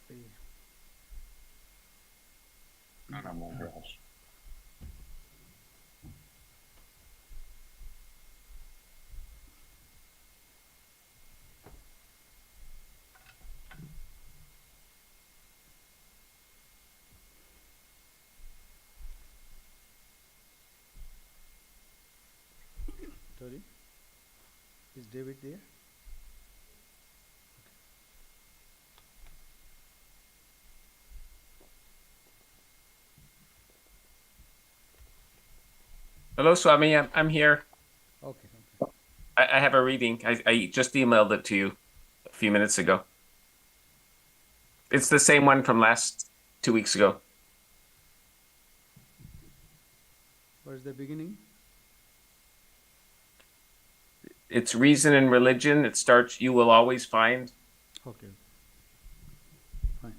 Sorry, is David there? Hello, Swami. I'm here. Okay, okay. I have a reading. I just emailed it to you a few minutes ago. It's the same one from last 2 weeks ago. What is the beginning? It's Reason and Religion. It starts, "You will always find." Okay, fine.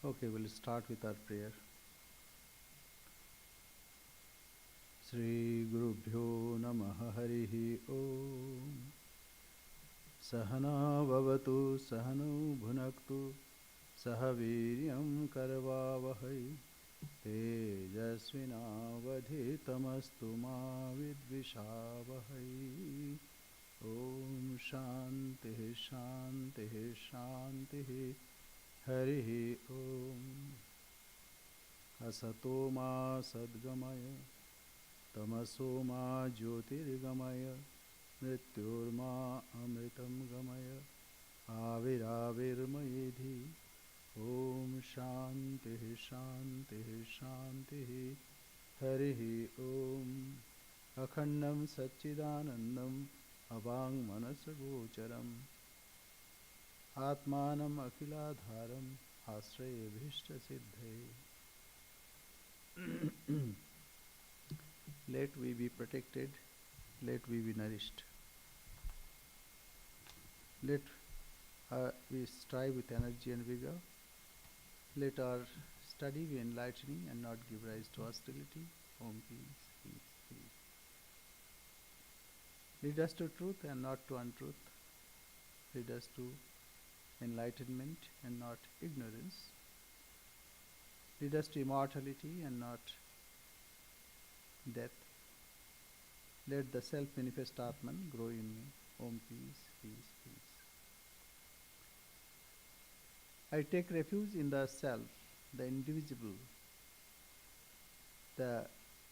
Okay, we'll start with our prayer. Sri Gurubhyo Namaha Harihi Om. Sahana Bhavatu Sahanu Bhunaktu Sahaviryam Karvavahai Tejasvinavadhitamastu ma vidvishavahai. Om Shanti Shanti Shanti. Harihi Om. Asato ma sadgamaya tamaso ma jyotirgamaya mrityurma amritam gamaya aviravirmayedhi. Om Shanti Shanti Shanti. Harihi Om. Akhandam Satchidanandam Abhang Manasagocharam Atmanam Akhiladharam Ashraya Bhishta Siddhe. Let we be protected, let we be nourished. Let we strive with energy and vigor. Let our study be enlightening and not give rise to hostility. Om peace, peace, peace. Lead us to truth and not to untruth. Lead us to enlightenment and not ignorance. Lead us to immortality and not death. Let the self-manifest Atman grow in me. Om peace, peace, peace. I take refuge in the self, the indivisible, the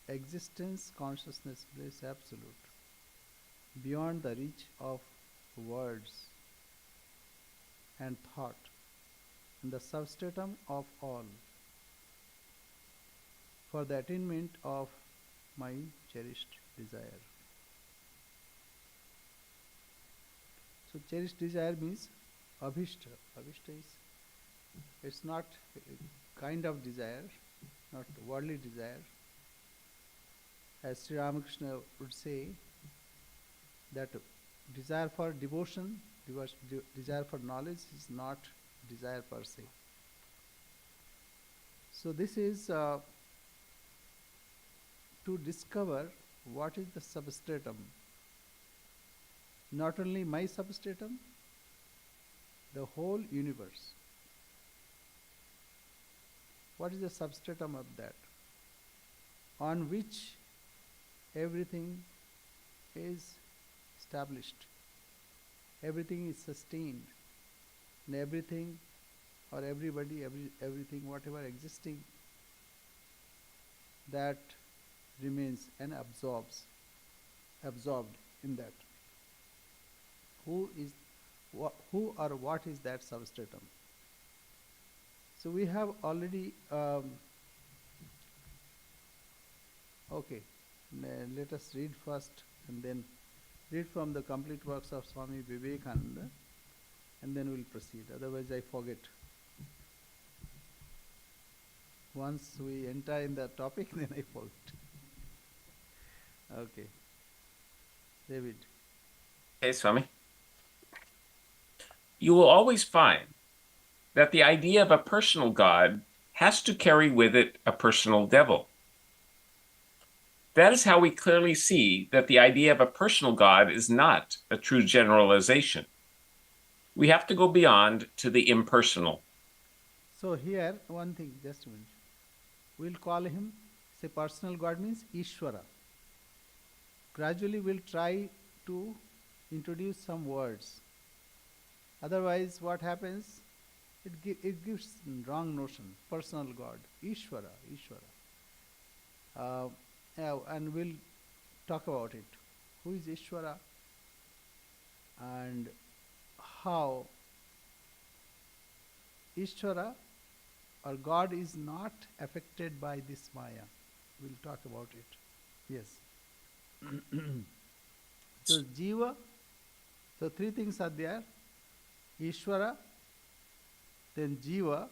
existence, consciousness, bliss, absolute, beyond the reach of words and thought, and the substratum of all, for the attainment of my cherished desire. So cherished desire means abhishta. Abhishta is, it's not a kind of desire, not worldly desire. As Sri Ramakrishna would say, that desire for devotion, desire for knowledge is not desire per se. So this is to discover what is the substratum. Not only my substratum, the whole universe. What is the substratum of that? On which everything is established, everything is sustained, and everything or everybody, everything, whatever existing, that remains and absorbed in that. Who or what is that substratum? So we have already okay. Let us read first and then read from the complete works of Swami Vivekananda, and then we'll proceed. Otherwise I forget. Once we enter in the topic, then I forget. Okay. David. Okay, Swami. You will always find that the idea of a personal God has to carry with it a personal devil. That is how we clearly see that the idea of a personal God is not a true generalization. We have to go beyond to the impersonal. So here, one thing, just a minute. We'll call him, say personal God means Ishvara. Gradually we'll try to introduce some words. Otherwise what happens, it gives wrong notion. Personal God, Ishvara. And we'll talk about it. Who is Ishvara and how Ishvara or God is not affected by this Maya. We'll talk about it. Yes. So Jiva, so three things are there. Ishvara, then Jiva,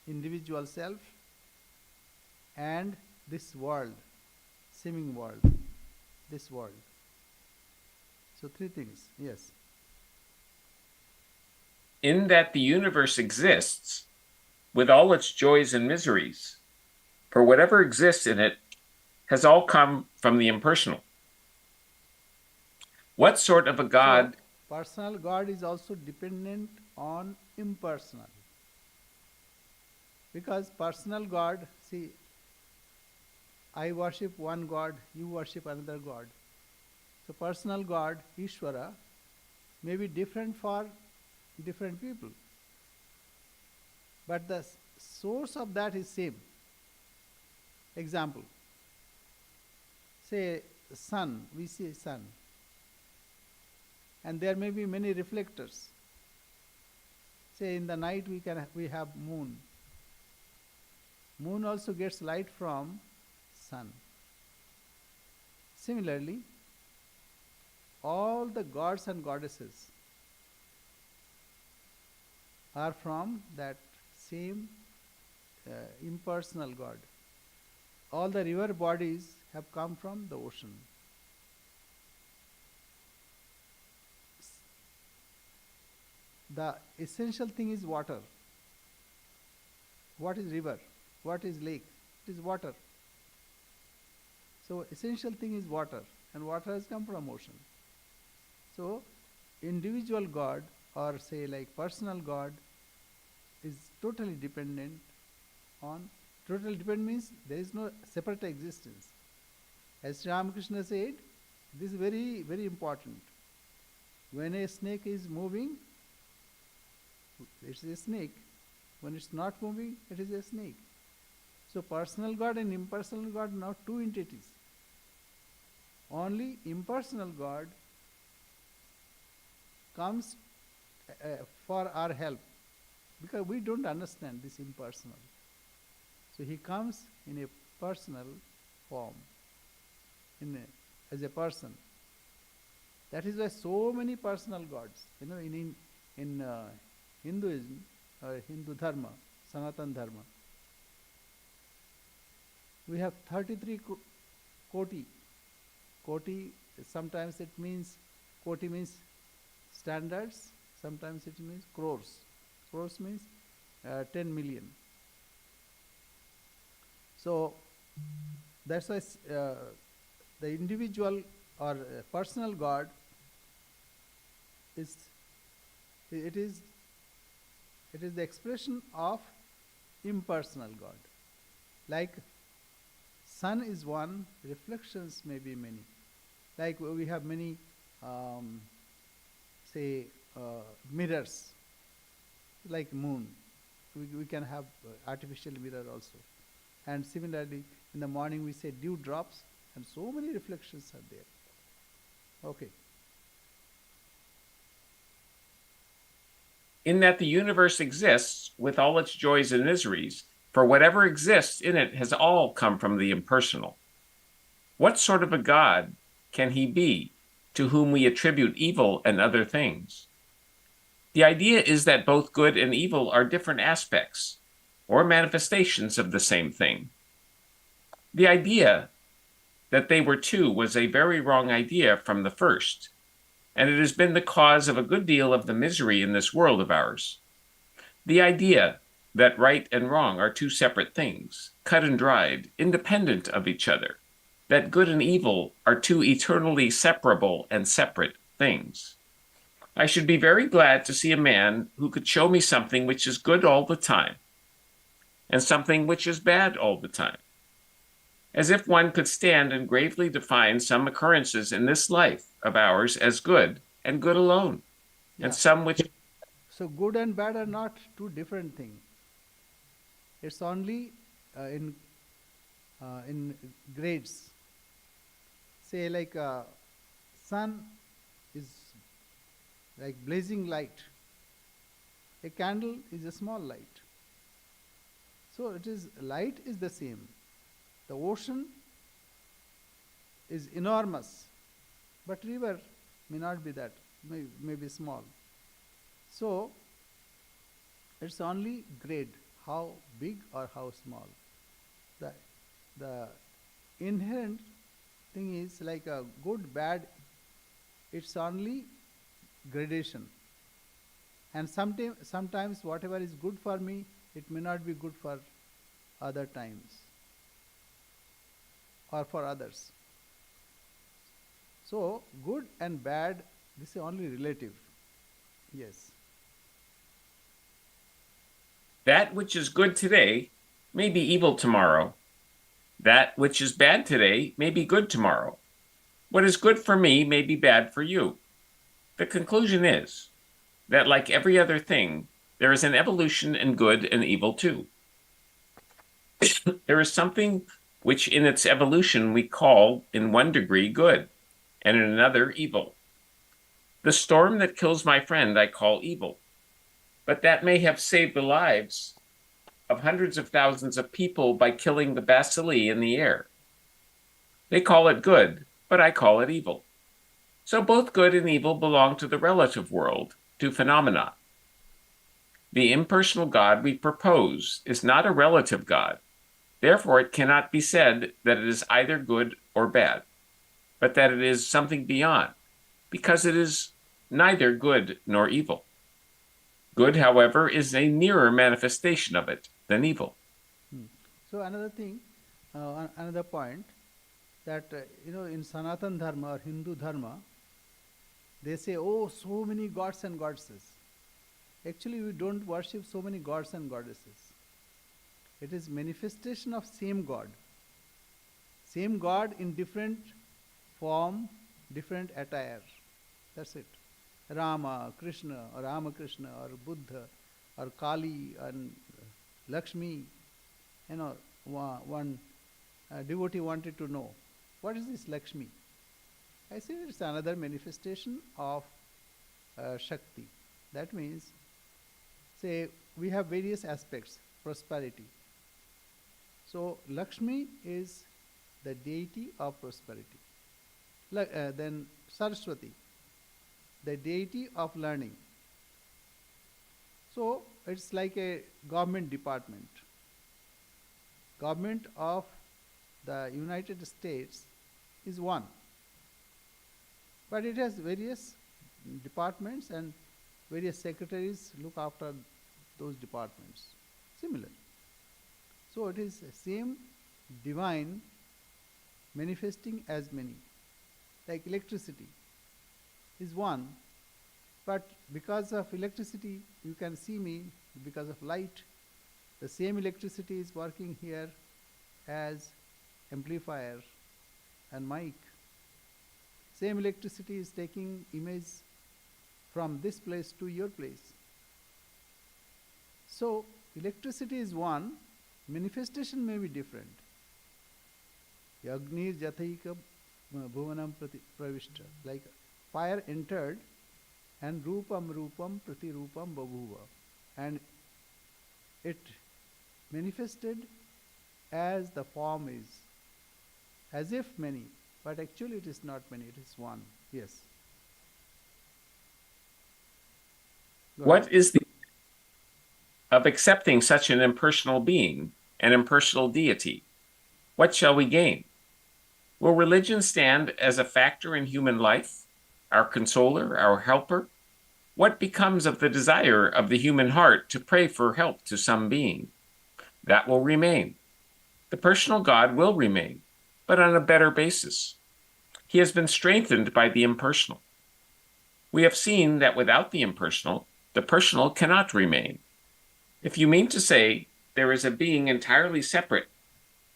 individual self, and this world, seeming world, this world. So three things, yes. In that the universe exists with all its joys and miseries, for whatever exists in it has all come from the impersonal. What sort of a God? So, personal God is also dependent on impersonal. Because personal God, see, I worship one God, you worship another God. So personal God, Ishvara, may be different for different people. But the source of that is same. Example, say sun, we see sun. And there may be many reflectors. Say in the night we have moon. Moon also gets light from sun. Similarly, all the gods and goddesses are from that same impersonal God. All the river bodies have come from the ocean. The essential thing is water. What is river? What is lake? It is water. So essential thing is water, and water has come from ocean. So individual God, or say like personal God, is totally dependent on, totally dependent means there is no separate existence. As Sri Ramakrishna said, this is very, very important. When a snake is moving, it is a snake. When it's not moving, it is a snake. So personal God and impersonal God are not two entities. Only impersonal God comes for our help, because we don't understand this impersonal. So he comes in a personal form. as a person. That is why so many personal gods. In Hinduism or Hindu Dharma, Sanatan Dharma, we have 33 koti. Koti, sometimes it means, koti means standards, sometimes it means crores. Crores means 10 million. So that's why the individual or personal God is it is the expression of impersonal God. Like sun is one, reflections may be many. Like we have many, say, mirrors, like moon. We can have artificial mirror also. And similarly, in the morning we say dew drops, and so many reflections are there. Okay. In that the universe exists with all its joys and miseries, for whatever exists in it has all come from the impersonal. What sort of a God can he be to whom we attribute evil and other things? The idea is that both good and evil are different aspects or manifestations of the same thing. The idea that they were two was a very wrong idea from the first, and it has been the cause of a good deal of the misery in this world of ours. The idea that right and wrong are two separate things, cut and dried, independent of each other, that good and evil are two eternally separable and separate things. I should be very glad to see a man who could show me something which is good all the time, and something which is bad all the time. As if one could stand and gravely define some occurrences in this life of ours as good, and good alone, Yeah. and some which... So good and bad are not two different things. It's only in grades. Say like sun is like blazing light. A candle is a small light. So it is, light is the same. The ocean is enormous, but river may not be that, may be small. So it's only grade, how big or how small. The inherent thing is like a good, bad, it's only gradation. And sometimes whatever is good for me, it may not be good for other times or for others. So good and bad, this is only relative. Yes. That which is good today may be evil tomorrow. That which is bad today may be good tomorrow. What is good for me may be bad for you. The conclusion is that, like every other thing, there is an evolution in good and evil too. There is something which in its evolution we call in one degree good, and in another evil. The storm that kills my friend I call evil, but that may have saved the lives of hundreds of thousands of people by killing the bacilli in the air. They call it good, but I call it evil. So both good and evil belong to the relative world, to phenomena. The impersonal God we propose is not a relative God. Therefore, it cannot be said that it is either good or bad, but that it is something beyond, because it is neither good nor evil. Good, however, is a nearer manifestation of it than evil. So another thing, another point, that in Sanatan Dharma or Hindu Dharma, they say, oh, so many gods and goddesses. Actually, we don't worship so many gods and goddesses. It is manifestation of same God. Same God in different form, different attire. That's it. Rama, Krishna, or Ramakrishna, or Buddha, or Kali, and Lakshmi. One devotee wanted to know, what is this Lakshmi? I said it's another manifestation of Shakti. That means, say, we have various aspects, prosperity. So Lakshmi is the deity of prosperity. Then Saraswati, the deity of learning. So it's like a government department. Government of the United States is one, but it has various departments and various secretaries look after those departments. Similar. So it is the same divine manifesting as many. Like electricity is one, but because of electricity you can see me, because of light, the same electricity is working here as amplifier and mic. Same electricity is taking image from this place to your place. So electricity is one, manifestation may be different. Yagnir Jathaika Bhuvanam Pravishta, like fire entered and Rupam Prati Rupam Babhuva, and it manifested as the form is, as if many, but actually it is not many, it is one. Yes. What is the of accepting such an impersonal being, an impersonal deity? What shall we gain? Will religion stand as a factor in human life, our consoler, our helper? What becomes of the desire of the human heart to pray for help to some being? That will remain. The personal God will remain, but on a better basis. He has been strengthened by the impersonal. We have seen that without the impersonal, the personal cannot remain. If you mean to say there is a being entirely separate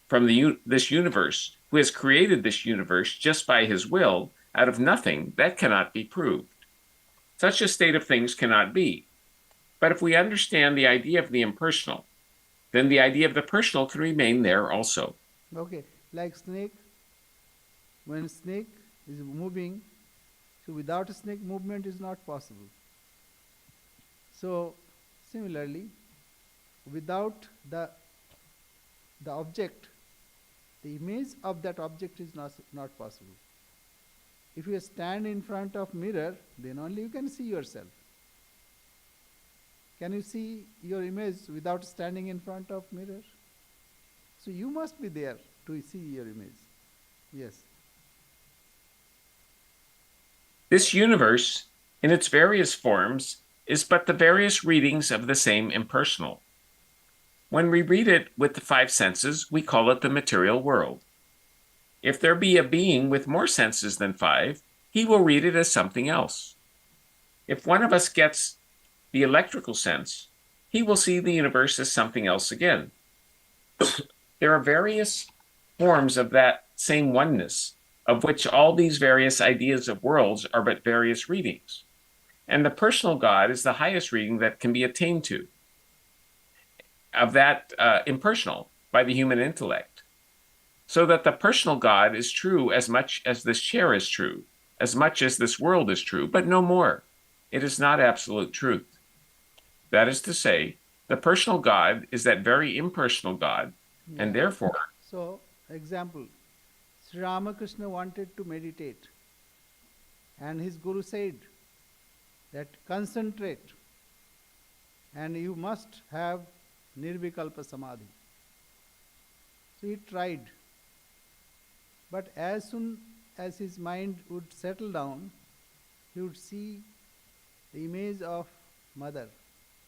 from this universe who has created this universe just by his will out of nothing, that cannot be proved. Such a state of things cannot be. But if we understand the idea of the impersonal, then the idea of the personal can remain there also. Okay, like snake, when snake is moving, so without a snake movement is not possible. So similarly, without the object, the image of that object is not possible. If you stand in front of mirror, then only you can see yourself. Can you see your image without standing in front of mirror? So you must be there to see your image. Yes. This universe, in its various forms, is but the various readings of the same impersonal. When we read it with the five senses, we call it the material world. If there be a being with more senses than five, he will read it as something else. If one of us gets the electrical sense, he will see the universe as something else again. There are various forms of that same oneness, of which all these various ideas of worlds are but various readings. And the personal God is the highest reading that can be attained to, of that impersonal by the human intellect. So that the personal God is true as much as this chair is true, as much as this world is true, but no more. It is not absolute truth. That is to say, the personal God is that very impersonal God, and therefore... So, example, Sri Ramakrishna wanted to meditate, and his Guru said that concentrate, and you must have Nirvikalpa Samadhi. So he tried. But as soon as his mind would settle down, he would see the image of mother,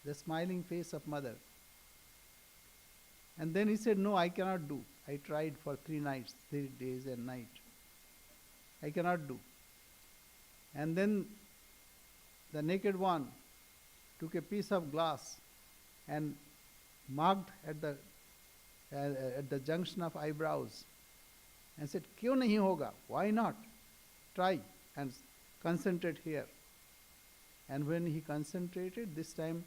the smiling face of mother. And then he said, no, I cannot do. I tried for 3 nights, 3 days and night. I cannot do. And then the naked one took a piece of glass and marked at the junction of eyebrows and said, "Kyun nahi hoga? Why not? Try and concentrate here." And when he concentrated, this time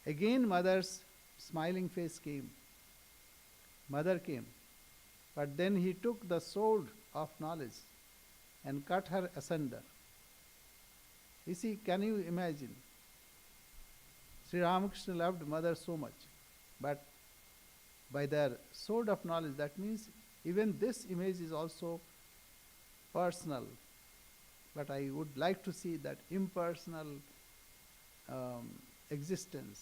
again mother's smiling face came. Mother came. But then he took the sword of knowledge and cut her asunder. You see, can you imagine? Sri Ramakrishna loved mother so much. But by the sword of knowledge, that means even this image is also personal. but I would like to see that impersonal existence,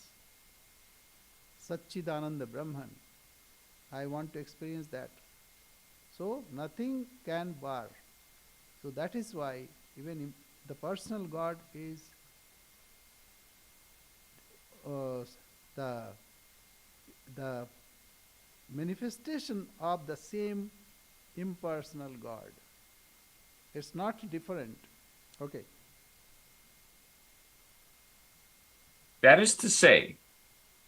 Satchidananda Brahman. I want to experience that. So nothing can bar. So that is why even the personal God is uh, the the manifestation of the same impersonal God. It's not different. Okay. That is to say,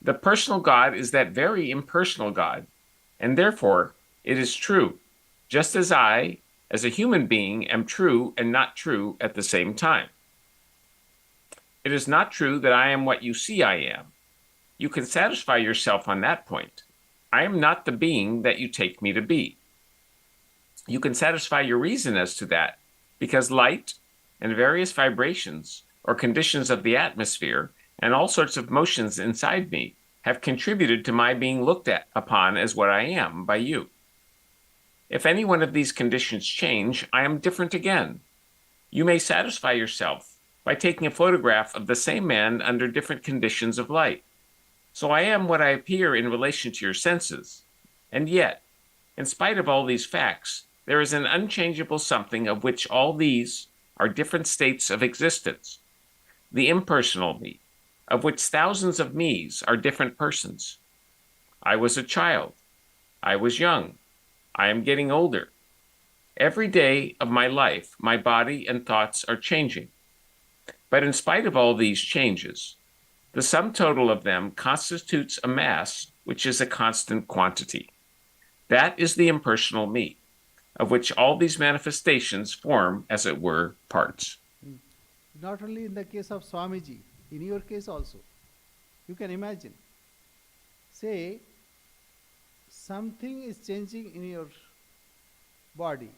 the personal God is that very impersonal God, and therefore it is true, just as I, as a human being, am true and not true at the same time. It is not true that I am what you see I am. You can satisfy yourself on that point. I am not the being that you take me to be. You can satisfy your reason as to that, because light and various vibrations or conditions of the atmosphere and all sorts of motions inside me have contributed to my being looked at upon as what I am by you. If any one of these conditions change, I am different again. You may satisfy yourself by taking a photograph of the same man under different conditions of light. So I am what I appear in relation to your senses. And yet, in spite of all these facts, there is an unchangeable something of which all these are different states of existence. The impersonal me, of which thousands of me's are different persons. I was a child. I was young. I am getting older. Every day of my life, my body and thoughts are changing. But in spite of all these changes, the sum total of them constitutes a mass which is a constant quantity. That is the impersonal me, of which all these manifestations form, as it were, parts. Not only in the case of Swamiji, in your case also. You can imagine. Say, something is changing in your body,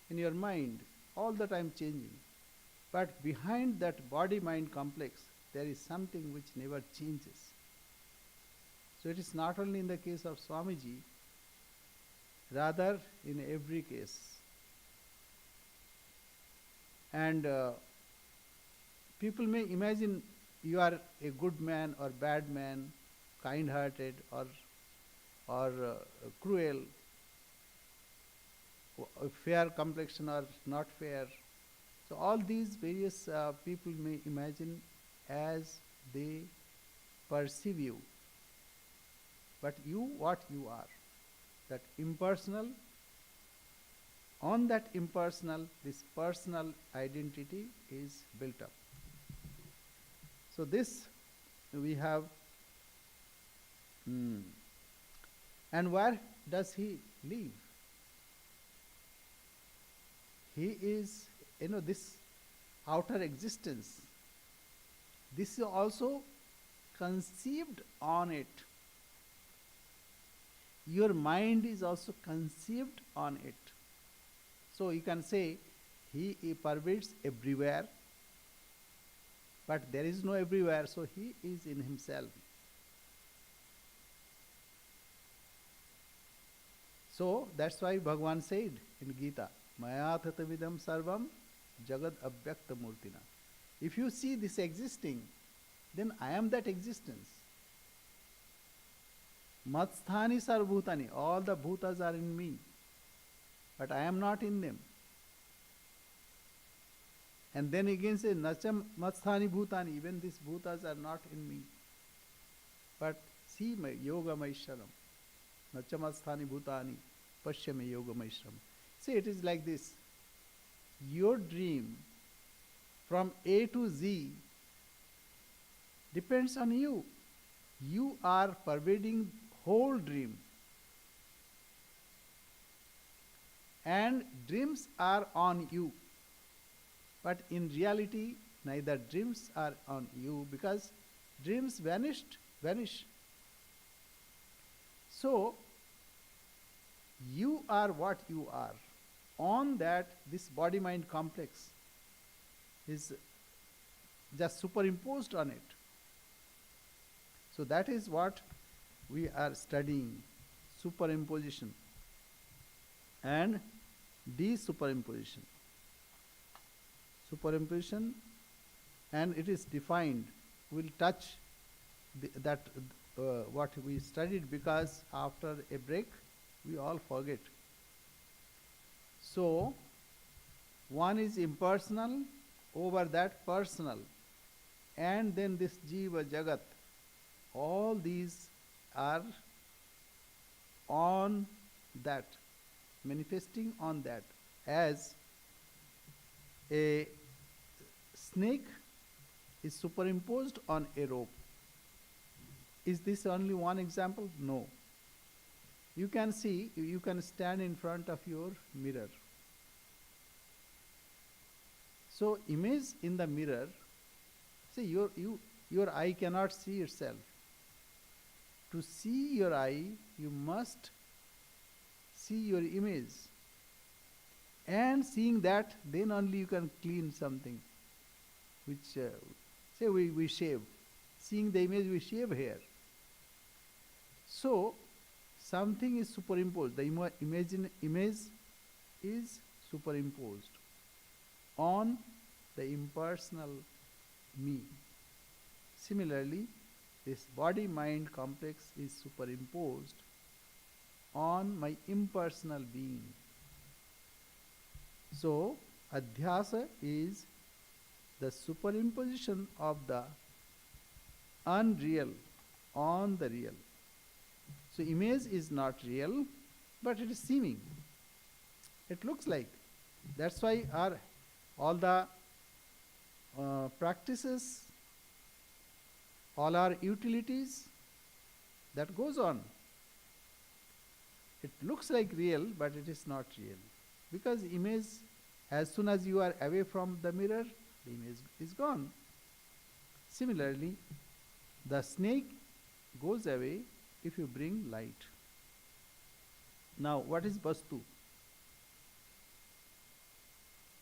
in your mind, all the time changing. But behind that body-mind complex, there is something which never changes. So it is not only in the case of Swamiji, rather in every case. And people may imagine you are a good man or bad man, kind-hearted or cruel, fair complexion or not fair. So all these various people may imagine as they perceive you. But you, what you are, that impersonal, on that impersonal, this personal identity is built up. So this we have, and where does he live? He is, this outer existence. This is also conceived on it. Your mind is also conceived on it. So you can say he pervades everywhere, but there is no everywhere, so he is in himself. So that's why Bhagavan said in Gita, Maya tatavidam sarvam jagad abhyakta murtina. If you see this existing, then I am that existence. Matsthani sarvbhutani, all the bhutas are in me, but I am not in them. And then again say, Nacham matsthani bhutani, even these bhutas are not in me. But see my yoga maishram. Nacham matsthani bhutani, pashyame yoga maishram. See, it is like this. Your dream from A to Z depends on you. You are pervading whole dream. And dreams are on you. But in reality, neither dreams are on you, because dreams vanish. So, you are what you are. On that, this body-mind complex is just superimposed on it. So that is what we are studying, superimposition and desuperimposition. superimposition, and it is defined. We'll touch that what we studied, because after a break we all forget. So, one is impersonal, over that personal, and then this Jiva Jagat. All these are on that, manifesting on that, as a snake is superimposed on a rope. Is this only one example? No. You can see, you can stand in front of your mirror. So, image in the mirror, see, your eye cannot see itself. To see your eye, you must see your image. And seeing that, then only you can clean something. Which, say we shave. Seeing the image, we shave hair. So, something is superimposed. The image is superimposed on the impersonal me. Similarly, this body-mind complex is superimposed on my impersonal being. So, adhyasa is the superimposition of the unreal on the real. So, image is not real, but it is seeming. It looks like. That's why all the practices, all our utilities, that goes on. It looks like real, but it is not real. Because image, as soon as you are away from the mirror, the image is gone. Similarly, the snake goes away if you bring light. Now, what is vastu?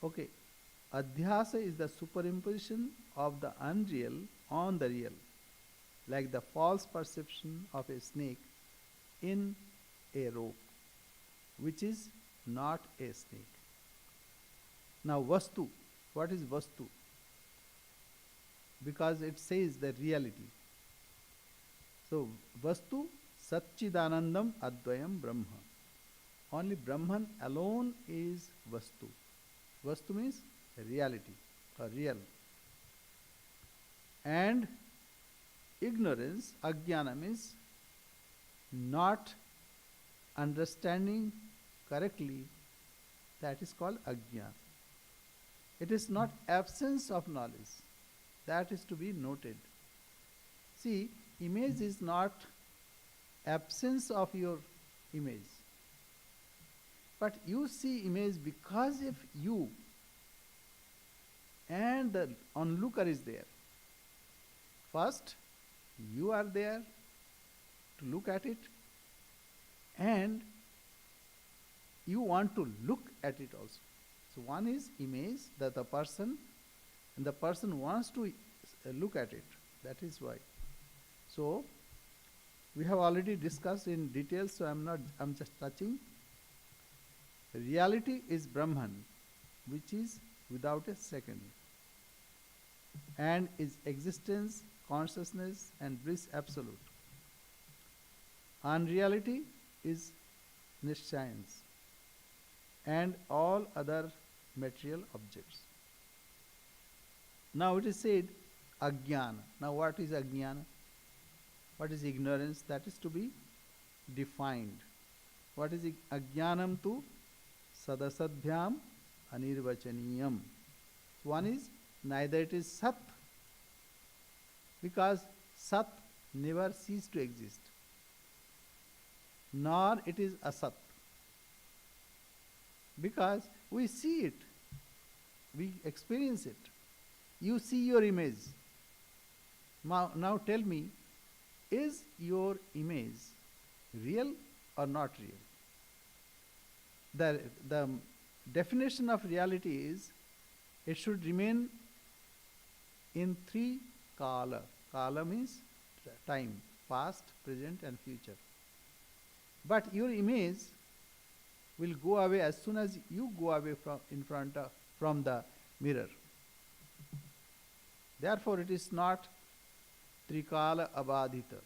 Okay, adhyasa is the superimposition of the unreal on the real, like the false perception of a snake in a rope, which is not a snake. Now, vastu, what is vastu? Because it says the reality. So, vastu satchidanandam advayam brahma. Only Brahman alone is vastu. Vastu means reality or real. And ignorance, ajnana, means not understanding correctly, that is called ajnana. It is not absence of knowledge. That is to be noted. See, image is not absence of your image. But you see image because of you, and the onlooker is there. First, you are there to look at it, and you want to look at it also. So one is image, that the person, and the person wants to look at it. That is why. So we have already discussed in detail, so I'm just touching. Reality is Brahman, which is without a second, and is existence, consciousness, and bliss absolute. Unreality is nishayans and all other material objects. Now it is said ajnana. Now what is ajnana? What is ignorance? That is to be defined. What is ajnanam tu? Sadasadbhyam anirvachaniyam. One is neither it is sat, because sat never ceased to exist, nor it is asat, because we see it, we experience it. You see your image. Now tell me, is your image real or not real? The definition of reality is it should remain in three kala. Kala means time, past, present, and future. But your image will go away as soon as you go away from the mirror. Therefore, it is not Trikala Abadhita.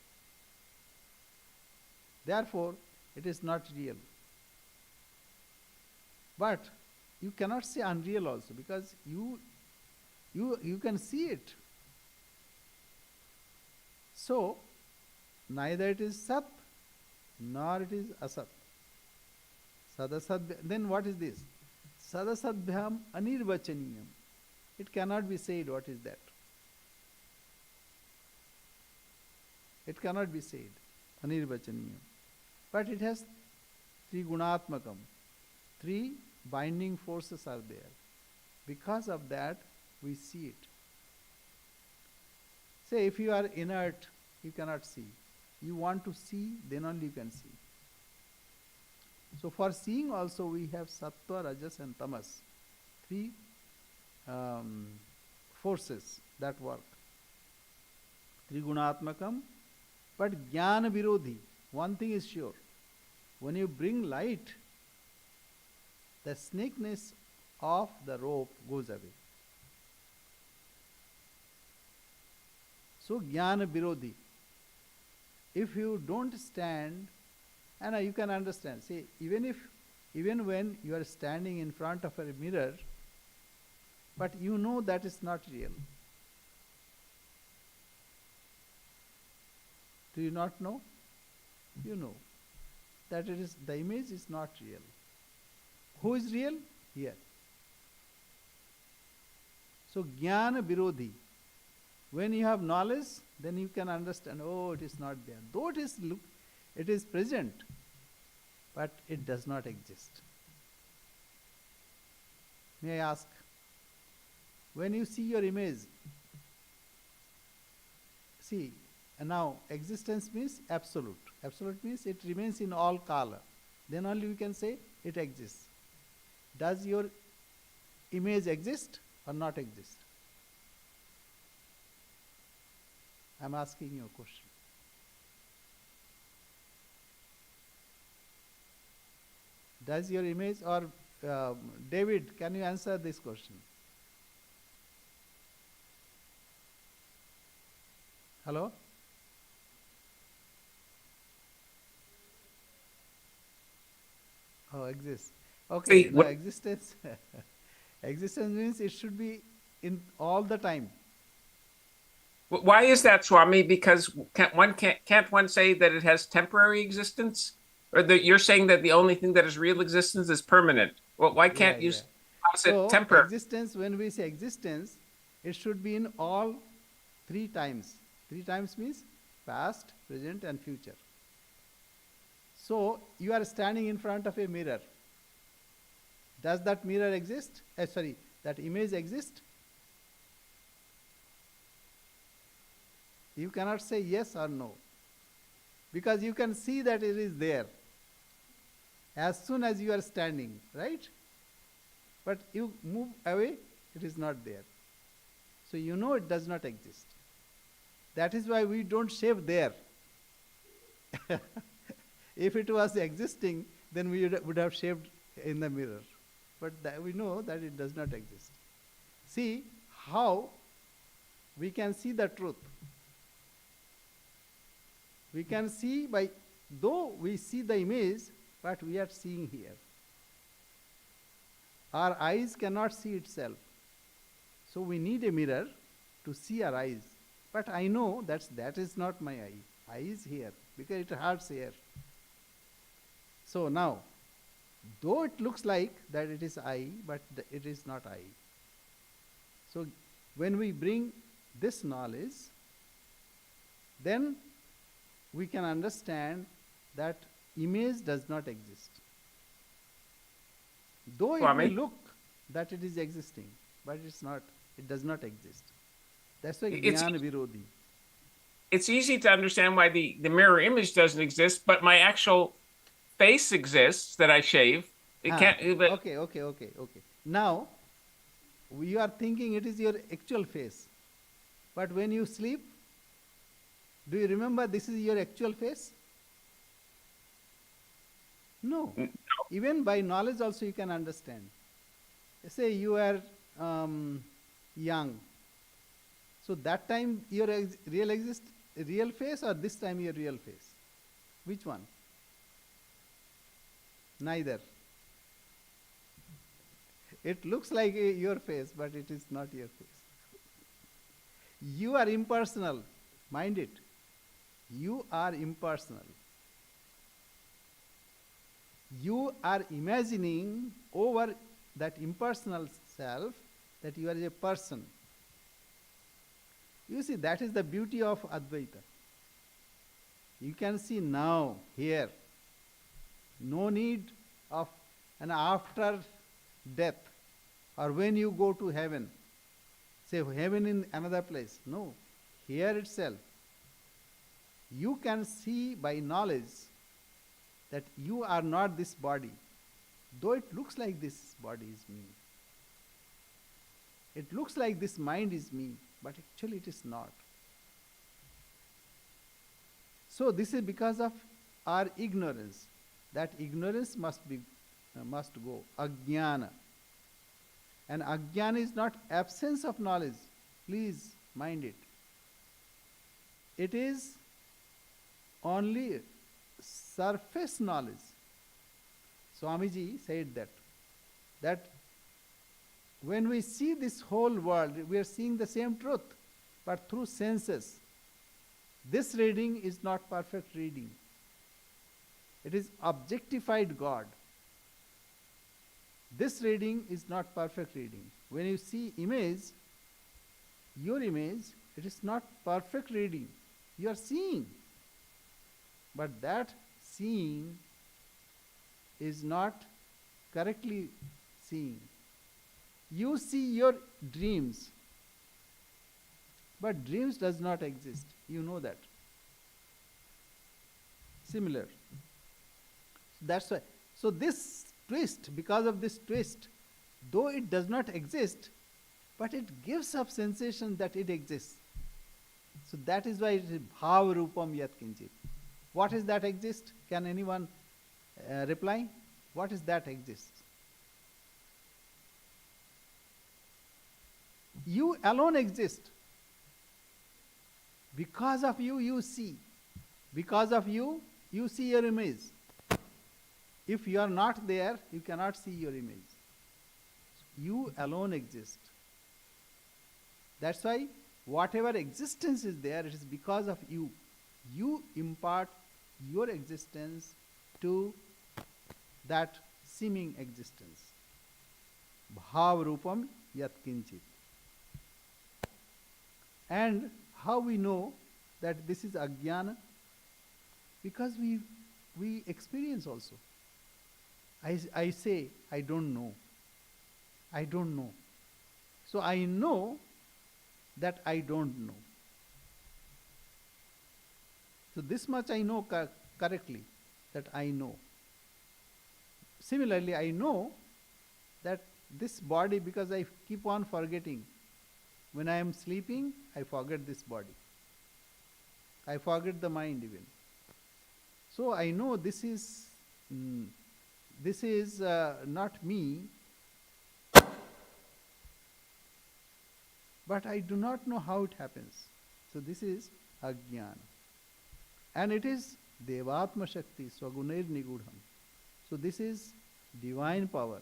Therefore, it is not real. But you cannot say unreal also, because you can see it. So, neither it is Sat nor it is Asat. Sadasad, then what is this? Sadasadbhyam anirvachaniyam. It cannot be said what is that. It cannot be said. Anirvachaniyam. But it has three gunatmakam. Three binding forces are there. Because of that, we see it. Say, if you are inert, you cannot see. You want to see, then only you can see. So for seeing also we have sattva, rajas and tamas. Three forces that work. Trigunatmakam. But jnana virodhi. One thing is sure. When you bring light, the snakeness of the rope goes away. So jnana virodhi. If you don't stand, and you can understand, see, even when you are standing in front of a mirror, but you know that is not real. Do you not know? You know that it is, the image is not real. Who is real? Here. So jnana virodhi. When you have knowledge, then you can understand, oh, it is not there. Though it is present, but it does not exist. May I ask, when you see your image, see, and now existence means absolute. Absolute means it remains in all kala. Then only we can say it exists. Does your image exist or not exist? I am asking you a question. Does your image, or David, can you answer this question? Hello? Oh, exists. Okay, See, now existence. Existence means it should be in all the time. why is that, Swami? Because can't one say that it has temporary existence? Or that you're saying that the only thing that is real existence is permanent? Well, why can't you say it So, temporary? existence, when we say existence, it should be in all three times. Three times means past, present, and future. So, you are standing in front of a mirror. Does that mirror exist? That image exist? You cannot say yes or no. Because you can see that it is there as soon as you are standing, right? But you move away, it is not there. So you know it does not exist. That is why we don't shave there. If it was existing, then we would have shaved in the mirror. But we know that it does not exist. See how we can see the truth. We can see though we see the image, but we are seeing here. Our eyes cannot see itself. So we need a mirror to see our eyes. But I know that is not my eye. Eye is here, because it hurts here. So now, though it looks like that it is eye, but it is not eye. So when we bring this knowledge, then we can understand that image does not exist. Though it may look that it is existing, but it's not. It does not exist. That's why jnana virodhi. It's easy to understand why the mirror image doesn't exist, but my actual face exists that I shave. It can't. Okay. Now, you are thinking it is your actual face. But when you sleep, do you remember this is your actual face? No. Even by knowledge also you can understand. Say you are young. So that time your real face, or this time your real face? Which one? Neither. It looks like your face, but it is not your face. You are impersonal. Mind it. You are impersonal. You are imagining over that impersonal self that you are a person. You see, that is the beauty of Advaita. You can see now, here, no need of an after death or when you go to heaven. Say heaven in another place. No, here itself. You can see by knowledge that you are not this body, though it looks like this body is me. It looks like this mind is me, but actually it is not. So this is because of our ignorance. That ignorance must go. Ajnana. And ajnana is not absence of knowledge. Please mind it. It is only surface knowledge. Swamiji said that when we see this whole world, we are seeing the same truth, but through senses. This reading is not perfect reading. It is objectified God. This reading is not perfect reading. When you see image, your image, it is not perfect reading. You are seeing. But that seeing is not correctly seeing. You see your dreams, but dreams does not exist. You know that. Similar. That's why. So this twist, because of this twist, though it does not exist, but it gives up sensation that it exists. So that is why it is bhav rupam yat kinchit. What is that exist? Can anyone reply? What is that exists? You alone exist. Because of you, you see. Because of you, you see your image. If you are not there, you cannot see your image. You alone exist. That's why whatever existence is there, it is because of you. You impart your existence to that seeming existence. Bhav rupam yat kinchit. And how we know that this is ajnana? Because we experience also. I say, I don't know. I don't know. So I know that I don't know. So this much I know correctly, that I know. Similarly, I know that this body, because I keep on forgetting. When I am sleeping, I forget this body. I forget the mind even. So I know this is not me, but I do not know how it happens. So this is ajnana. And it is devatma shakti, swagunair nigudham. So this is divine power.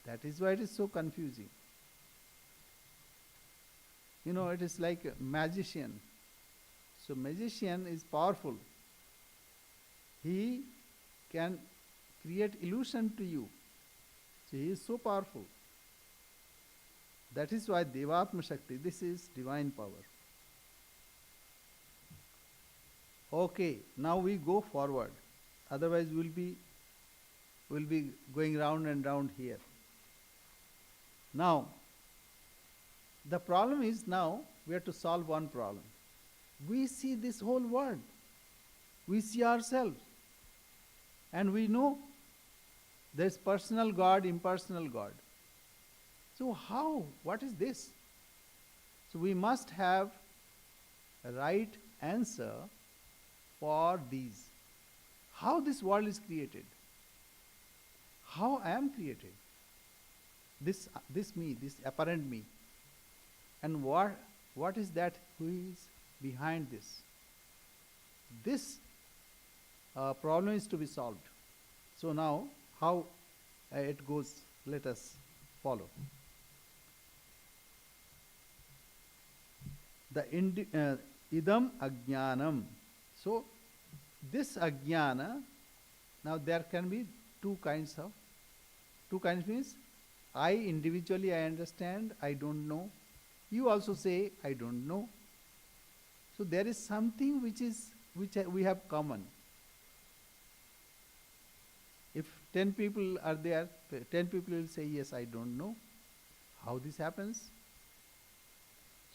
That is why it is so confusing. You know, it is like a magician. So magician is powerful. He can create illusion to you. So he is so powerful. That is why Devatma Shakti, this is divine power. Okay, now we go forward. Otherwise we'll be going round and round here. Now, the problem is now we have to solve one problem. We see this whole world. We see ourselves. And we know there is personal God, impersonal God. So how? What is this? So we must have a right answer for these. How this world is created? How I am created? This me, this apparent me. And what what is that who is behind this? This problem is to be solved. So now, how it goes, let us follow. The idam ajnanam. So, this ajnana, now there can be two kinds means I individually I understand, I don't know. You also say I don't know. So there is something which we have common. If 10 people are there, 10 people will say yes, I don't know. How this happens?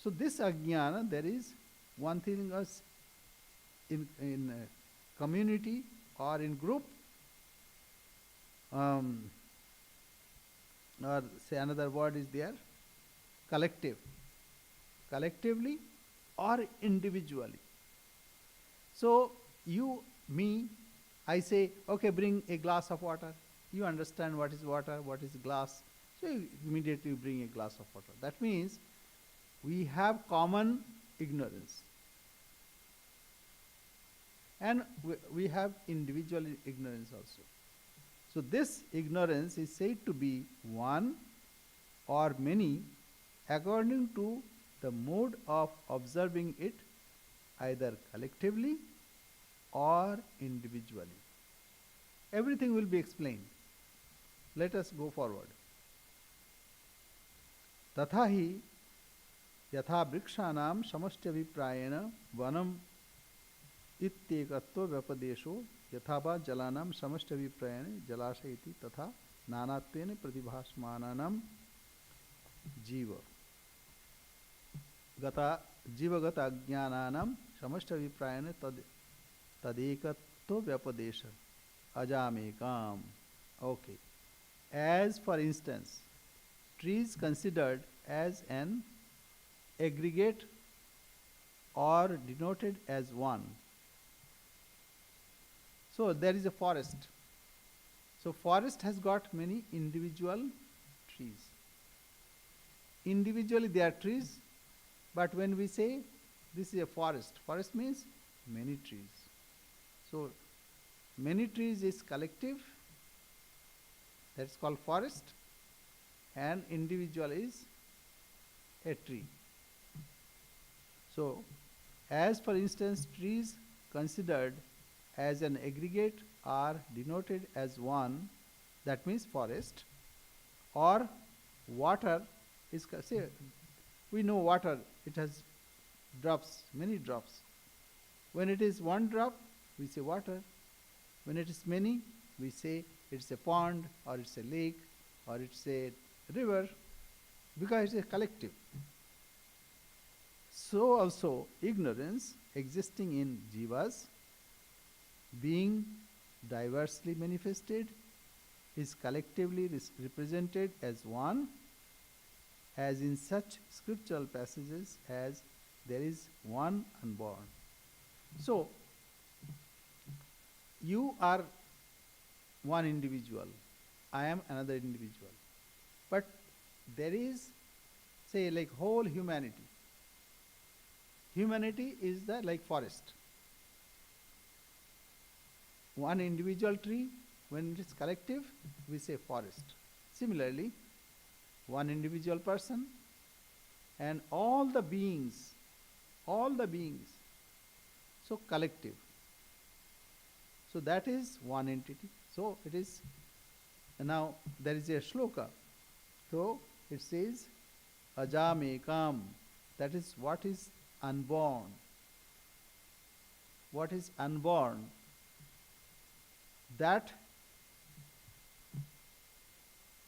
So this ajnana, there is one thing as in community or in group, or say another word is there, collectively or individually. So you, me, I say, okay, bring a glass of water. You understand what is water, what is glass. So you immediately bring a glass of water. That means we have common ignorance. And we have individual ignorance also. So this ignorance is said to be one or many according to the mode of observing it, either collectively or individually. Everything will be explained. Let us go forward. तथा ही यथा वृक्षाणाम समष्ट्यभिप्रायेण वनम इत्येकत्व व्यपदेशो यथा वा जलानाम समष्ट्यभिप्रायेण जलाशय इति तथा नानात्वेन प्रतिभासमानानाम जीवगत अज्ञानानाम समष्ट्यभिप्रायेण तदेकत्व व्यपदेश अजामेकाम. Okay. As for instance, trees considered as an aggregate or denoted as one. So there is a forest. So forest has got many individual trees. Individually they are trees, but when we say this is a forest means many trees. So many trees is collective, that's called forest, and individual is a tree. So, as for instance, trees considered as an aggregate are denoted as one, that means forest, or water is, say, we know water, it has drops, many drops. When it is one drop, we say water. When it is many, we say it's a pond, or it's a lake, or it's a river, because it's a collective. So also ignorance existing in jivas, being diversely manifested, is collectively represented as one, as in such scriptural passages as there is one unborn. So you are one individual, I am another individual. But there is, say, like whole humanity. Humanity is the like forest. One individual tree, when it is collective, we say forest. Similarly, one individual person and all the beings, so collective. So that is one entity. So it is, now there is a shloka. So it says, Ajamekam, that is what is unborn. What is unborn? That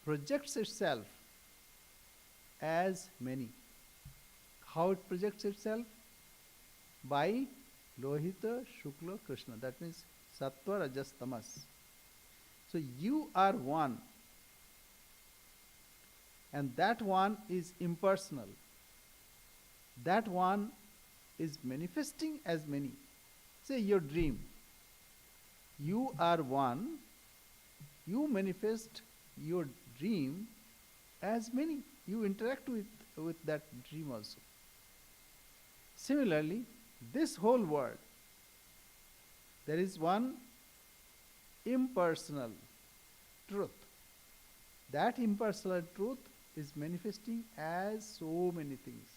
projects itself as many. How it projects itself? By Lohita, Shukla, Krishna. That means Sattva, Rajas, Tamas. So you are one. And that one is impersonal. That one is manifesting as many. Say your dream. You are one. You manifest your dream as many. You interact with that dream also. Similarly, this whole world, there is one impersonal truth. That impersonal truth is manifesting as so many things.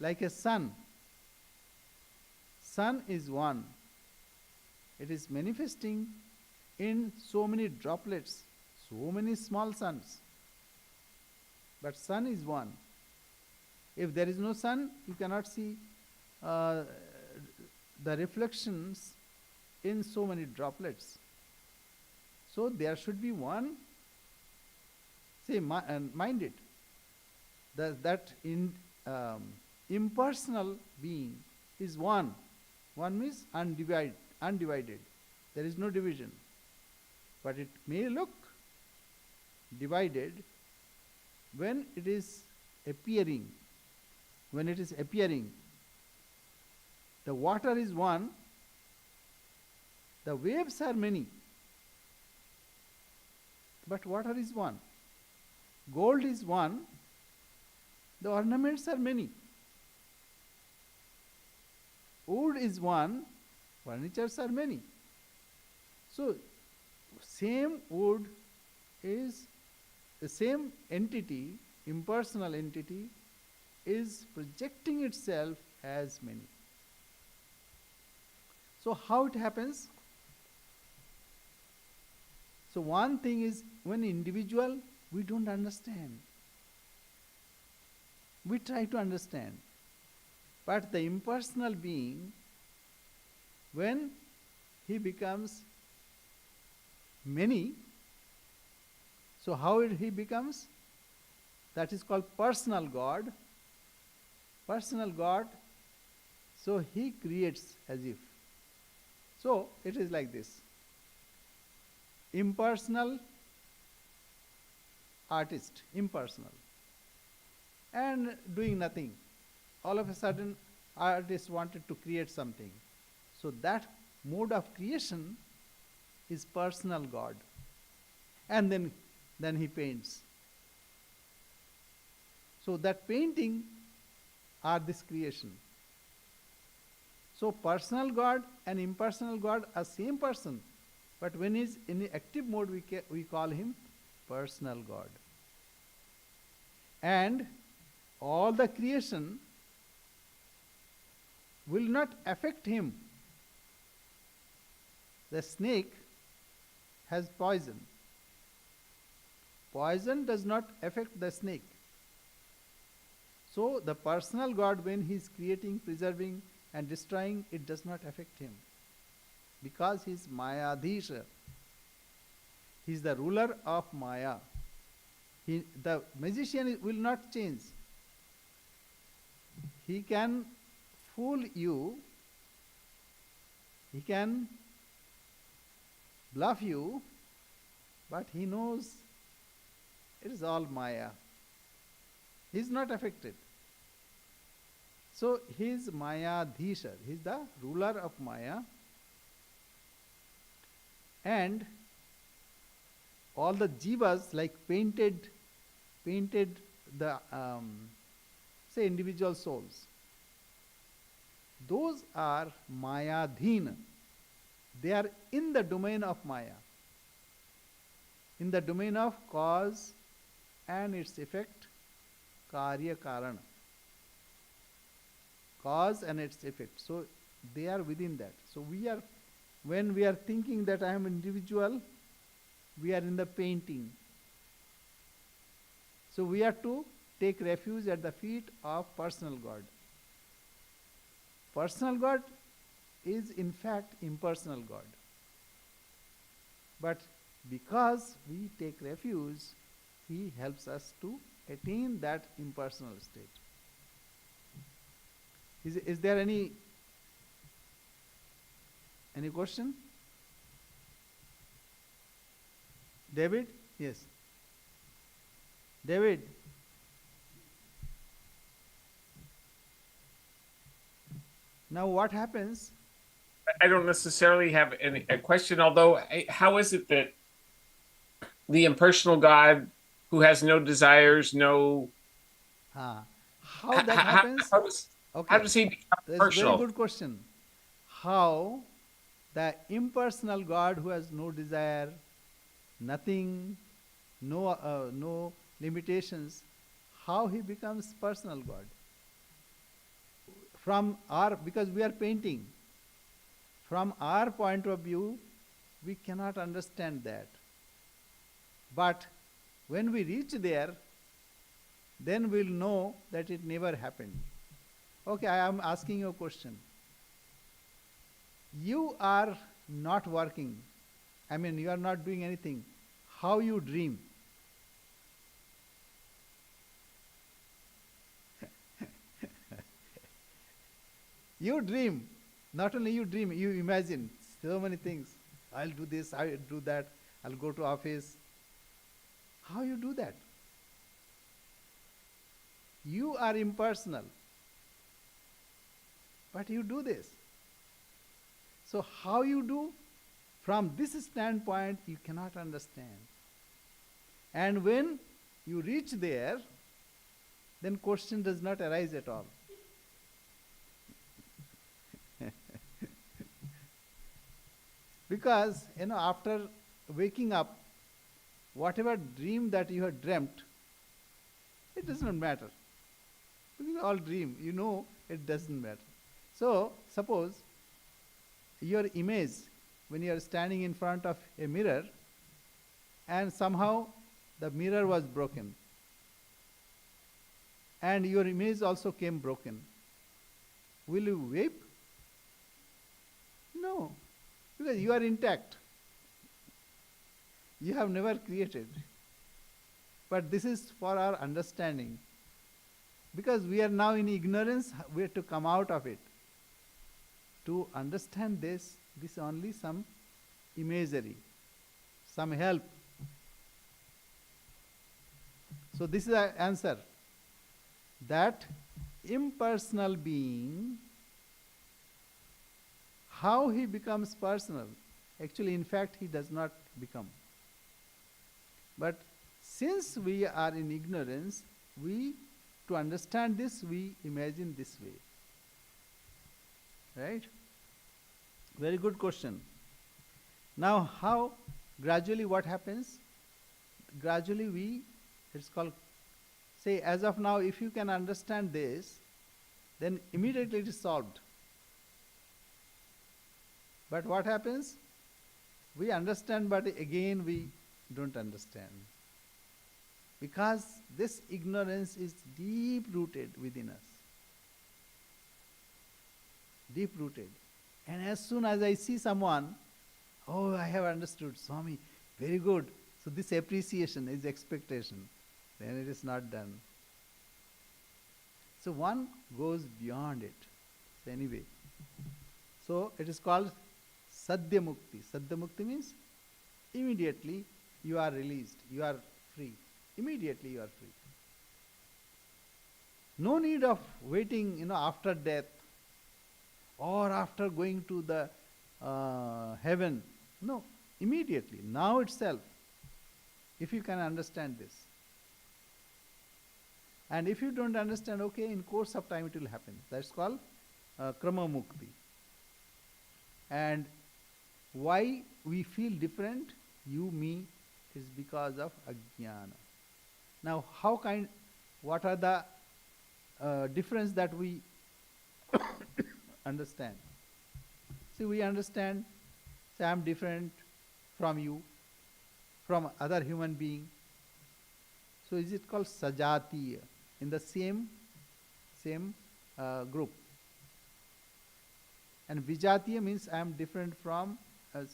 Like a sun. Sun is one. It is manifesting in so many droplets, so many small suns. But sun is one. If there is no sun, you cannot see uh, the reflections in so many droplets. So there should be one, say, mind it, that impersonal being is one. One means undivided. There is no division. But it may look divided when it is appearing. When it is appearing, the water is one, the waves are many, but water is one. Gold is one, the ornaments are many. Wood is one, furnitures are many. So, same wood is the same entity, impersonal entity, is projecting itself as many. So, how it happens? So, one thing is, when individual, we don't understand. We try to understand. But the impersonal being, when he becomes many, so how he becomes? That is called personal God. Personal God, so he creates as if. So it is like this. Impersonal artist, impersonal, and doing nothing. All of a sudden, artist wanted to create something. So that mode of creation is personal God. And then he paints. So that painting are this creation. So personal God and impersonal God are same person, but when he is in the active mode, we call him personal God. And all the creation will not affect him. The snake has poison. Poison does not affect the snake. So the personal God, when he is creating, preserving and destroying, it does not affect him. Because he is Mayadhisha. He is the ruler of Maya. The magician will not change. He can fool you. He can bluff you, but he knows it is all Maya. He is not affected. So he is Mayadhisha. He is the ruler of Maya. And all the jivas, like painted the say individual souls. Those are Mayadhina. They are in the domain of Maya, in the domain of cause and its effect, Karya Karana. Cause and its effect. So they are within that. So when we are thinking that I am individual, we are in the painting. So we have to take refuge at the feet of personal God. Personal God is in fact impersonal God. But because we take refuge, he helps us to attain that impersonal state. Is there any question? David? Yes. David? Now what happens? I don't necessarily have a question, although how is it that the impersonal God who has no desires, no... How that happens? How Okay, does he become that's a very personal? good question. How the impersonal God who has no desire, nothing, no limitations, how he becomes personal God? From our, because we are painting, from our point of view, we cannot understand that. But when we reach there, then we'll know that it never happened. Okay, I am asking you a question. You are not working. I mean, you are not doing anything. How you dream? You dream. Not only you dream, you imagine so many things. I'll do this, I'll do that, I'll go to office. How you do that? You are impersonal, but you do this. So how you do? From this standpoint, you cannot understand. And when you reach there, then question does not arise at all. Because, after waking up, whatever dream that you had dreamt, it does not matter. Because you all dream, it doesn't matter. So, suppose your image, when you are standing in front of a mirror, and somehow the mirror was broken, and your image also came broken, will you weep? No, because you are intact. You have never created. But this is for our understanding. Because we are now in ignorance, we have to come out of it. To understand this is only some imagery, some help. So this is the answer. That impersonal being, how he becomes personal? Actually, in fact, he does not become. But since we are in ignorance, to understand this, we imagine this way. Right? Very good question. Now, how gradually what happens? Gradually it's called, say, as of now, if you can understand this, then immediately it is solved. But what happens? We understand, but again we don't understand. Because this ignorance is deep rooted within us. Deep rooted. And as soon as I see someone, oh, I have understood, Swami, very good. So this appreciation is expectation. Then it is not done. So one goes beyond it. So anyway, so it is called Sadhya Mukti. Sadhya Mukti means immediately you are released, you are free. Immediately you are free. No need of waiting, after death or after going to the heaven. No, immediately, now itself, if you can understand this. And if you don't understand, okay, in course of time it will happen. That's called Krama Mukti. And why we feel different, you, me, is because of ajnana. Now, what are the difference that we understand? See, we understand, say, I am different from you, from other human being. So is it called sajatiya, in the same group? And vijatiya means I am different from,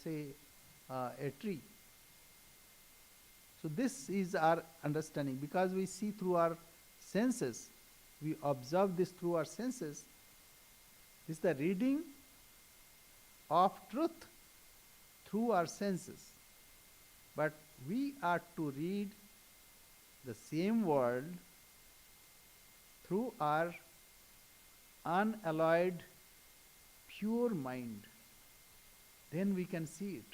say, a tree. So this is our understanding. Because we see through our senses, we observe this through our senses. This is the reading of truth through our senses. But we are to read the same world through our unalloyed, pure mind. Then we can see it.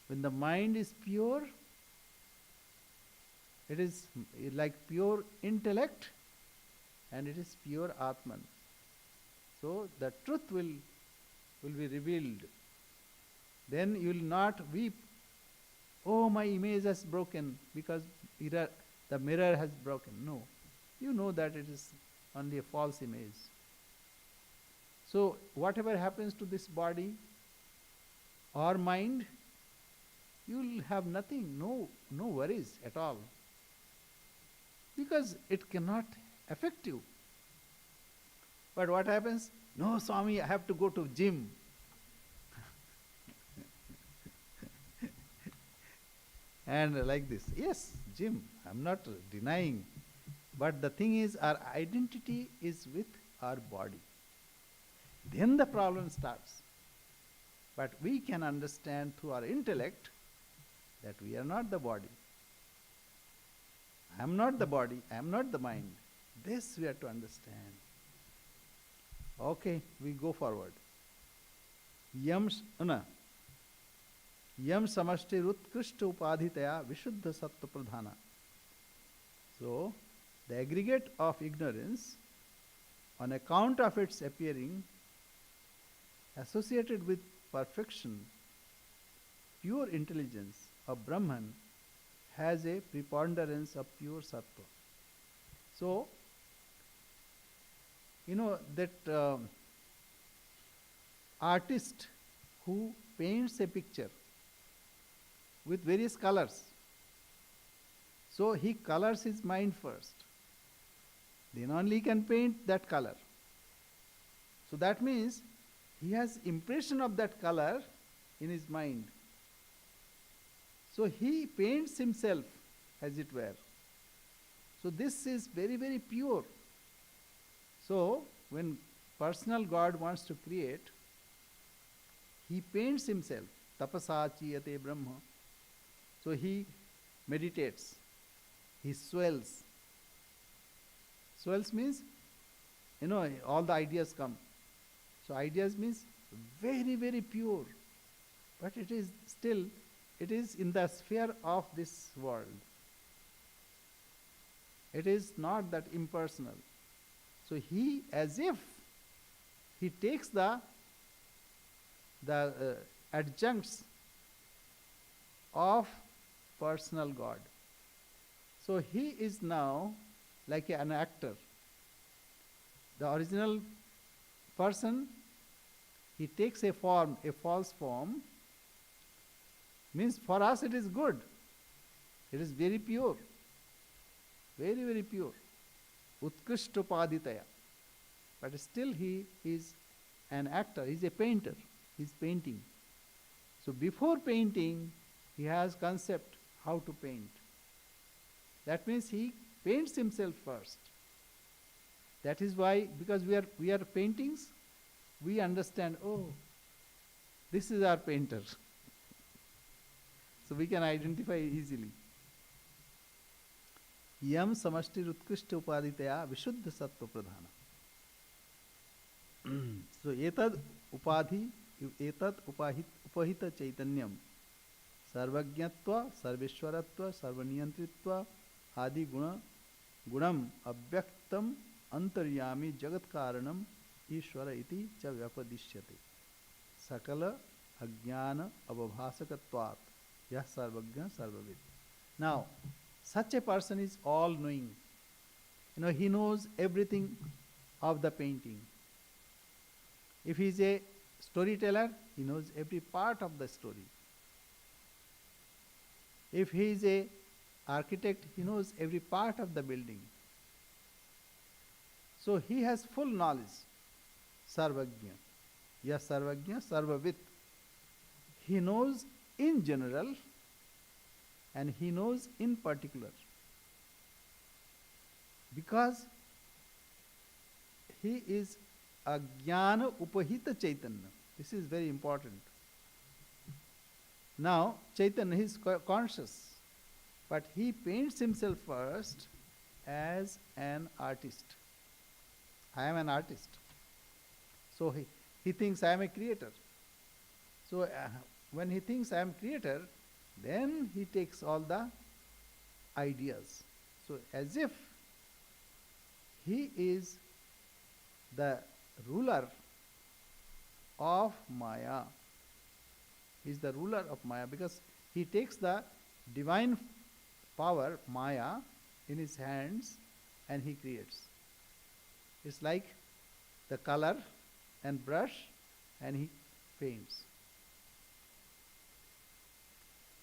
When the mind is pure, it is like pure intellect, and it is pure Atman. So the truth will be revealed. Then you will not weep, oh, my image has broken because the mirror has broken. No, you know that it is only a false image. So whatever happens to this body or mind, you will have nothing, no worries at all, because it cannot affect you. But what happens? No, Swami, I have to go to gym. And like this, yes, gym, I'm not denying. But the thing is, our identity is with our body. Then the problem starts. But we can understand through our intellect that we are not the body. I am not the body, I am not the mind. This we have to understand. Okay, we go forward. Yam samashti utkrishta upadhitaya vishuddha sattva pradhana. So, the aggregate of ignorance, on account of its appearing associated with perfection, pure intelligence of Brahman, has a preponderance of pure sattva. So, you know that artist who paints a picture with various colors, so he colors his mind first. Then only he can paint that color. So that means he has impression of that color in his mind. So he paints himself, as it were. So this is very, very pure. So when personal God wants to create, he paints himself. Tapasa chiyate Brahma. So he meditates. He swells. Swells means, all the ideas come. So ideas means very, very pure. But it is in the sphere of this world. It is not that impersonal. So he, as if he takes the adjuncts of personal God. So he is now like an actor. The original person, he takes a form, a false form. Means for us it is good. It is very pure. Very, very pure. Utkrishtopaditaya. But still he is an actor, he is a painter. He is painting. So before painting, he has concept how to paint. That means he paints himself first. That is why, because we are paintings, we understand, oh, this is our painter. So we can identify easily. Yam samashti utkrishta upaditaya vishuddha sattva pradhana. So etad upahita chaitanyam sarvajñatva, sarveshwaratva, sarvaniyantritva adi gunam abhyaktam antaryami jagat karanam ishvara iti cha vyapadishyate sakala ajnana avabhasakatvat yah sarvajña sarvavid. Now, such a person is all knowing. He knows everything of the painting. If he is a storyteller, he knows every part of the story. If he is a architect, he knows every part of the building. So he has full knowledge. Sarvajña. Yes, Sarvajña, Sarvavit. He knows in general and he knows in particular. Because he is Ajnana Upahita Chaitanya. This is very important. Now, Chaitanya is conscious, but he paints himself first as an artist. I am an artist. So he thinks I am a creator. So when he thinks I am creator, then he takes all the ideas. So as if he is the ruler of Maya. He is the ruler of Maya because he takes the divine power, Maya, in his hands and he creates. It's like the color and brush and he paints.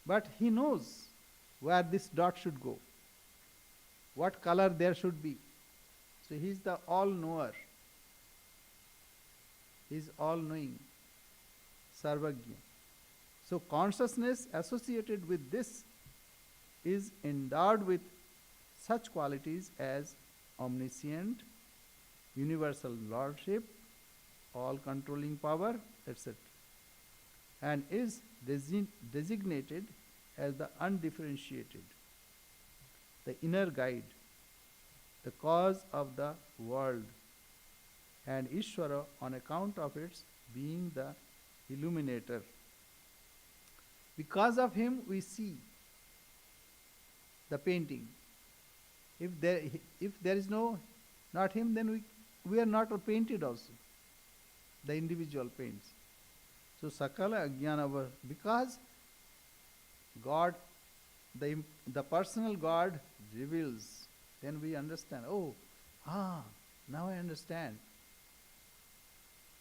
But he knows where this dot should go, what color there should be. So he is the all-knower. He is all-knowing, Sarvagya. So consciousness associated with this is endowed with such qualities as omniscient, universal lordship, all-controlling power, etc. and is designated as the undifferentiated, the inner guide, the cause of the world, and Ishvara on account of its being the illuminator. Because of him we see the painting. If there is not him, then we are not painted also. The individual paints. So Sakala Ajnana, because God, the personal God reveals, then we understand. Now I understand.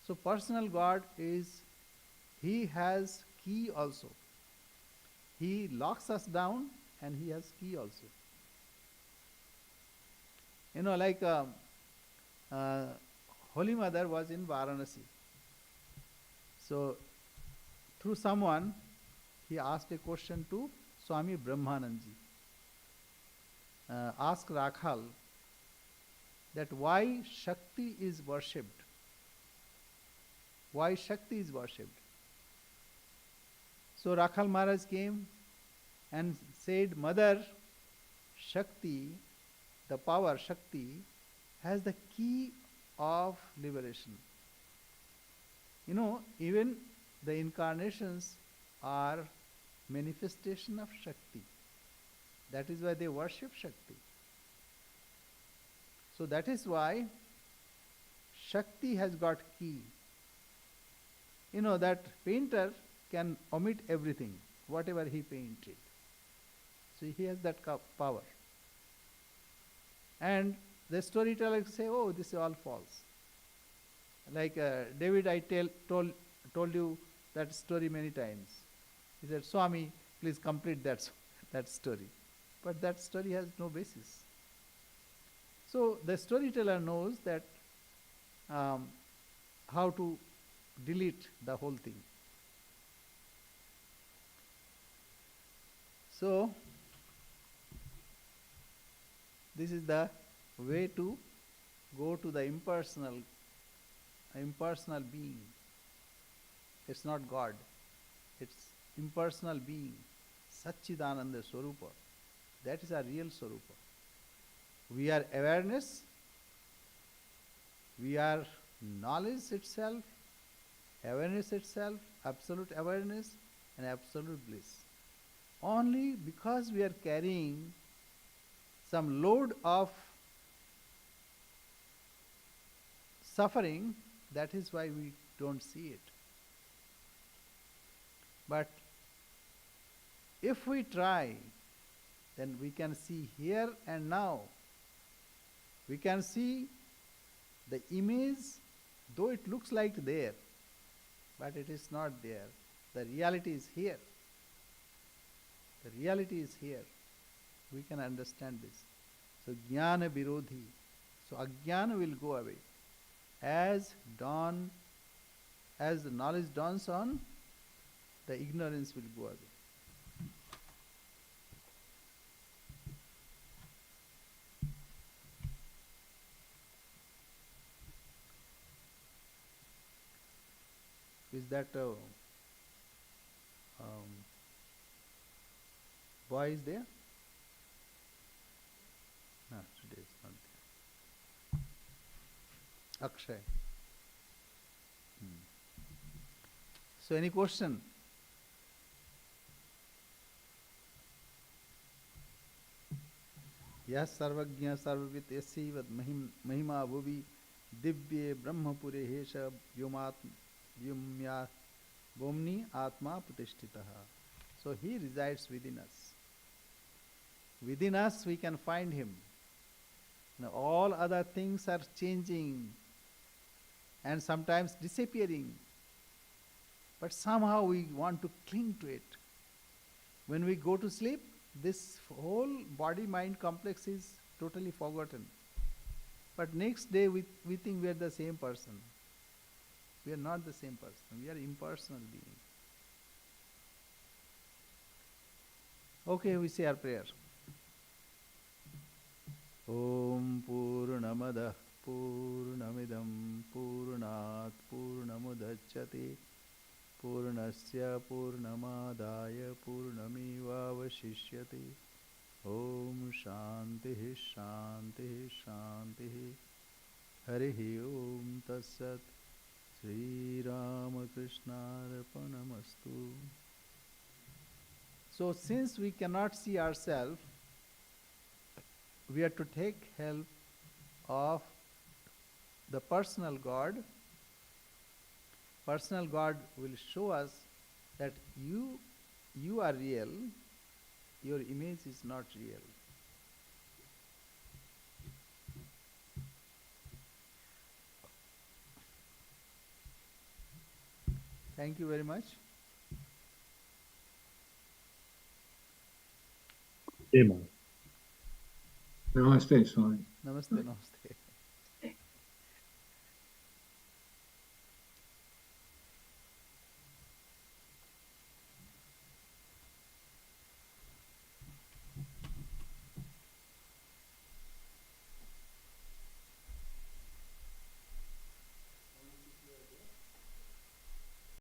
So personal God he has key also. He locks us down and he has key also. Like Holy Mother was in Varanasi. So through someone, he asked a question to Swami Brahmanandji. Ask Rakhal that why Shakti is worshipped. Why Shakti is worshipped. So Rakhal Maharaj came and said, Mother, Shakti, the power Shakti, has the key of liberation. Even the incarnations are manifestation of Shakti. That is why they worship Shakti. So that is why Shakti has got key. That painter can omit everything, whatever he painted. So he has that power. And the storyteller say, this is all false. Like David, I told you that story many times. He said, Swami, please complete that story. But that story has no basis. So the storyteller knows that how to delete the whole thing. So this is the way to go to the impersonal being. It's not God. It's impersonal being. Satchidananda Swarupa. That is our real Swarupa. We are awareness. We are knowledge itself, awareness itself, absolute awareness and absolute bliss. Only because we are carrying some load of suffering, that is why we don't see it. But if we try, then we can see here and now. We can see the image, though it looks like there, but it is not there. The reality is here. The reality is here. We can understand this. So jnana virodhi. So ajnana will go away. As the knowledge dawns on, the ignorance will go away. Is that boy is there? No, today is not there. Akshay. So any question? यह सर्वज्ञ सर्ववित् यस्यैव महिमा भुवि दिव्ये ब्रह्मपुरे हेश व्योम्या Vomni Atma Pratishtitaha. So he resides within us. Within us we can find him. Now all other things are changing and sometimes disappearing. But somehow we want to cling to it. When we go to sleep, this whole body-mind complex is totally forgotten. But next day we think we are the same person. We are not the same person. We are impersonal beings. Okay, we say our prayer. Om Purnamadah Purnamidam Purnat Purnamudachyate Purnasya Purnamadaya Purnamevavashishyate Om Shanti Shanti Shanti Harihi Om Tatsat Sri Ramakrishna-arpanamastu. So since we cannot see ourselves, we have to take help of the personal God. Personal God will show us that you are real, your image is not real. Thank you very much. Namaste, Swami. Namaste, namaste.